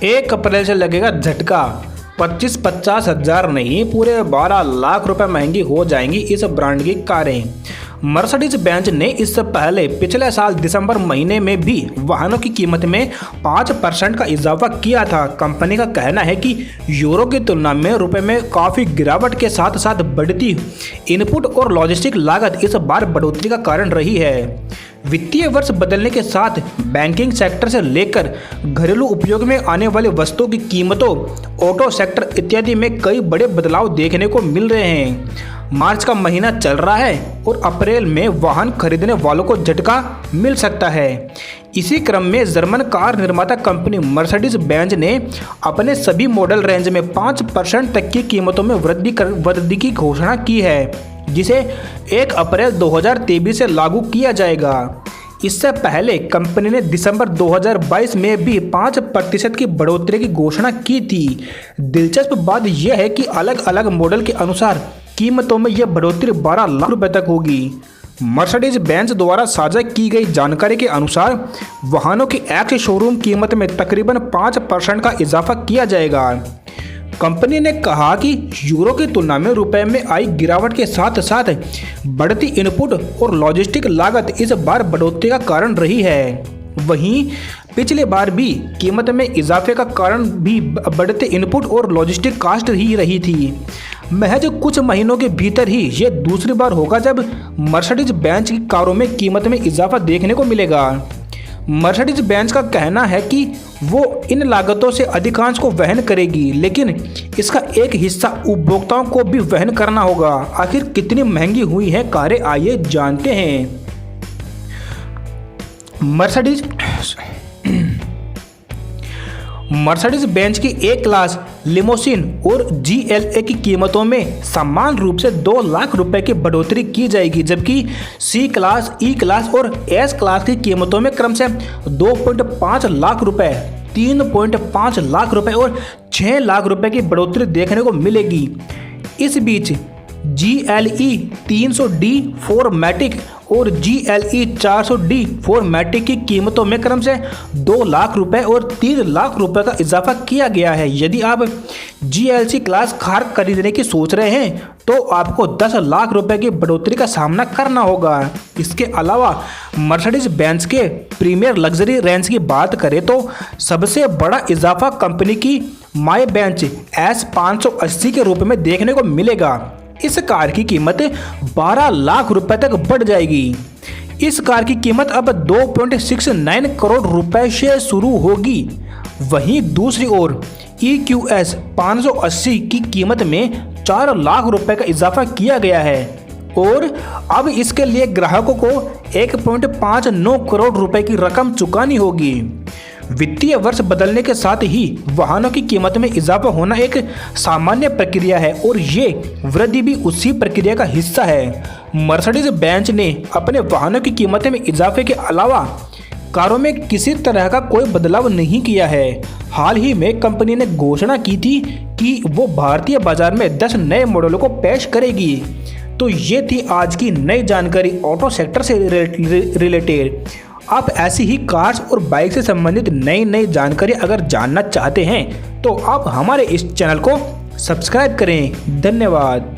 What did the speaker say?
1 अप्रैल से लगेगा झटका। 25-50 हज़ार नहीं, पूरे 12 लाख रुपए महंगी हो जाएंगी इस ब्रांड की कारें। मर्सिडीज बेंज ने इससे पहले पिछले साल दिसंबर महीने में भी वाहनों की कीमत में 5% का इजाफा किया था। कंपनी का कहना है कि यूरो की तुलना में रुपए में काफ़ी गिरावट के साथ साथ बढ़ती इनपुट और लॉजिस्टिक लागत इस बार बढ़ोतरी का कारण रही है। वित्तीय वर्ष बदलने के साथ बैंकिंग सेक्टर से लेकर घरेलू उपयोग में आने वाली वस्तुओं की कीमतों, ऑटो सेक्टर इत्यादि में कई बड़े बदलाव देखने को मिल रहे हैं। मार्च का महीना चल रहा है और अप्रैल में वाहन खरीदने वालों को झटका मिल सकता है। इसी क्रम में जर्मन कार निर्माता कंपनी मर्सिडीज बेंज ने अपने सभी मॉडल रेंज में 5% तक की कीमतों में वृद्धि की घोषणा की है, जिसे 1 अप्रैल 2023 से लागू किया जाएगा। इससे पहले कंपनी ने दिसंबर 2022 में भी 5% की बढ़ोतरी की घोषणा की थी। दिलचस्प बात यह है कि अलग अलग मॉडल के अनुसार कीमतों में यह बढ़ोतरी 12 लाख रुपए तक होगी। मर्सिडीज बेंज द्वारा साझा की गई जानकारी के अनुसार वाहनों की एक्स शोरूम कीमत में तकरीबन 5% का इजाफा किया जाएगा। कंपनी ने कहा कि यूरो की तुलना में रुपए में आई गिरावट के साथ साथ बढ़ती इनपुट और लॉजिस्टिक लागत इस बार बढ़ोतरी का कारण रही है। वहीं पिछले बार भी कीमत में इजाफे का कारण भी बढ़ते इनपुट और लॉजिस्टिक कास्ट ही रही थी। महज कुछ महीनों के भीतर ही ये दूसरी बार होगा जब मर्सिडीज बेंज की कारों में कीमत में इजाफा देखने को मिलेगा। मर्सिडीज बेंज का कहना है कि वो इन लागतों से अधिकांश को वहन करेगी, लेकिन इसका एक हिस्सा उपभोक्ताओं को भी वहन करना होगा। आखिर कितनी महंगी हुई है कारें, आइए जानते हैं। मर्सिडीज बेंज की ए क्लास, लिमोसिन और GLA की कीमतों में समान रूप से 2 लाख रुपए की बढ़ोतरी की जाएगी, जबकि C क्लास, E क्लास और S क्लास की कीमतों में क्रमशः 2.5 लाख रुपए, 3.5 लाख रुपए और 6 लाख रुपए की बढ़ोतरी देखने को मिलेगी। इस बीच GLE 300D 4MATIC और GLE 400D 4MATIC की कीमतों में क्रमशः 2 लाख रुपए और 3 लाख रुपए का इजाफा किया गया है। यदि आप GLC क्लास कार खरीदने की सोच रहे हैं तो आपको 10 लाख रुपए की बढ़ोतरी का सामना करना होगा। इसके अलावा मर्सिडीज बेंज के प्रीमियर लग्जरी रेंज की बात करें तो सबसे बड़ा इजाफा कंपनी की माई बेंच S580 के रूप में देखने को मिलेगा। इस कार की कीमत 12 लाख रुपए तक बढ़ जाएगी। इस कार की कीमत अब 2.69 करोड़ रुपए से शुरू होगी। वहीं दूसरी ओर EQS 580 की कीमत में 4 लाख रुपए का इजाफा किया गया है और अब इसके लिए ग्राहकों को 1.59 करोड़ रुपए की रकम चुकानी होगी। वित्तीय वर्ष बदलने के साथ ही वाहनों की कीमत में इजाफा होना एक सामान्य प्रक्रिया है और ये वृद्धि भी उसी प्रक्रिया का हिस्सा है। मर्सिडीज बेंज ने अपने वाहनों की कीमत में इजाफे के अलावा कारों में किसी तरह का कोई बदलाव नहीं किया है। हाल ही में कंपनी ने घोषणा की थी कि वो भारतीय बाजार में 10 नए मॉडलों को पेश करेगी। तो ये थी आज की नई जानकारी ऑटो सेक्टर से रिलेटेड। आप ऐसी ही कार्स और बाइक से संबंधित नई जानकारी अगर जानना चाहते हैं तो आप हमारे इस चैनल को सब्सक्राइब करें। धन्यवाद।